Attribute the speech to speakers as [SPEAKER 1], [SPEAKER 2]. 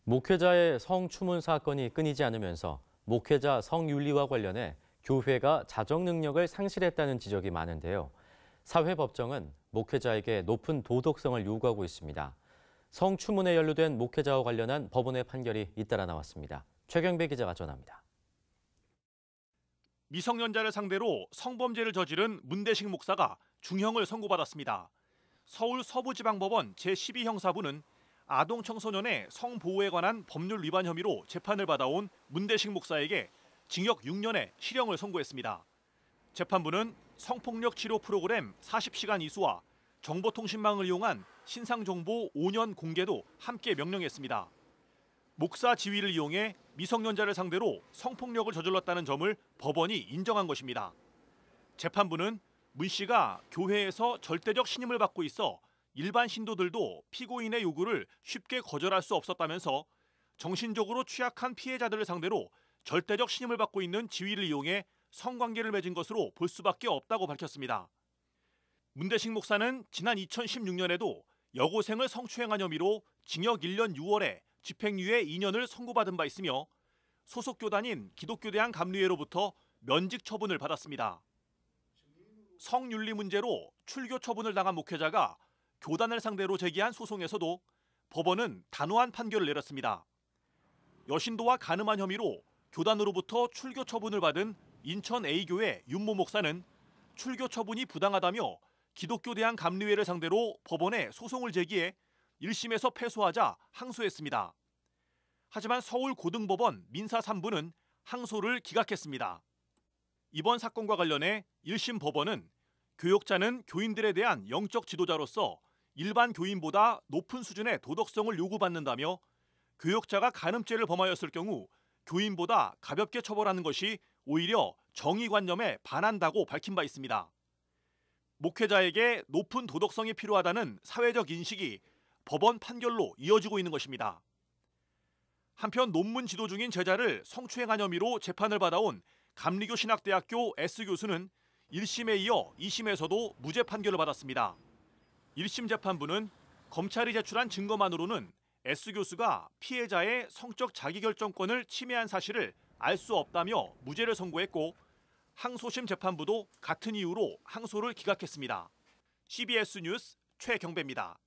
[SPEAKER 1] 목회자의 성추문 사건이 끊이지 않으면서 목회자 성윤리와 관련해 교회가 자정 능력을 상실했다는 지적이 많은데요. 사회법정은 목회자에게 높은 도덕성을 요구하고 있습니다. 성추문에 연루된 목회자와 관련한 법원의 판결이 잇따라 나왔습니다. 최경배 기자가 전합니다.
[SPEAKER 2] 미성년자를 상대로 성범죄를 저지른 문대식 목사가 중형을 선고받았습니다. 서울 서부지방법원 제12형사부는 아동 청소년의 성보호에 관한 법률 위반 혐의로 재판을 받아온 문대식 목사에게 징역 6년의 실형을 선고했습니다. 재판부는 성폭력 치료 프로그램 40시간 이수와 정보통신망을 이용한 신상정보 5년 공개도 함께 명령했습니다. 목사 지위를 이용해 미성년자를 상대로 성폭력을 저질렀다는 점을 법원이 인정한 것입니다. 재판부는 문 씨가 교회에서 절대적 신임을 받고 있어 일반 신도들도 피고인의 요구를 쉽게 거절할 수 없었다면서 정신적으로 취약한 피해자들을 상대로 절대적 신임을 받고 있는 지위를 이용해 성관계를 맺은 것으로 볼 수밖에 없다고 밝혔습니다. 문대식 목사는 지난 2016년에도 여고생을 성추행한 혐의로 징역 1년 6월에 집행유예 2년을 선고받은 바 있으며 소속 교단인 기독교대학 감리회로부터 면직 처분을 받았습니다. 성윤리 문제로 출교 처분을 당한 목회자가 교단을 상대로 제기한 소송에서도 법원은 단호한 판결을 내렸습니다. 여신도와 간음한 혐의로 교단으로부터 출교 처분을 받은 인천 A교회 윤모 목사는 출교 처분이 부당하다며 기독교대학 감리회를 상대로 법원에 소송을 제기해 1심에서 패소하자 항소했습니다. 하지만 서울고등법원 민사 3부는 항소를 기각했습니다. 이번 사건과 관련해 1심 법원은 교역자는 교인들에 대한 영적 지도자로서 일반 교인보다 높은 수준의 도덕성을 요구받는다며 교역자가 간음죄를 범하였을 경우 교인보다 가볍게 처벌하는 것이 오히려 정의관념에 반한다고 밝힌 바 있습니다. 목회자에게 높은 도덕성이 필요하다는 사회적 인식이 법원 판결로 이어지고 있는 것입니다. 한편 논문 지도 중인 제자를 성추행한 혐의로 재판을 받아온 감리교 신학대학교 S교수는 1심에 이어 2심에서도 무죄 판결을 받았습니다. 1심 재판부는 검찰이 제출한 증거만으로는 S교수가 피해자의 성적 자기결정권을 침해한 사실을 알 수 없다며 무죄를 선고했고 항소심 재판부도 같은 이유로 항소를 기각했습니다. CBS 뉴스 최경배입니다.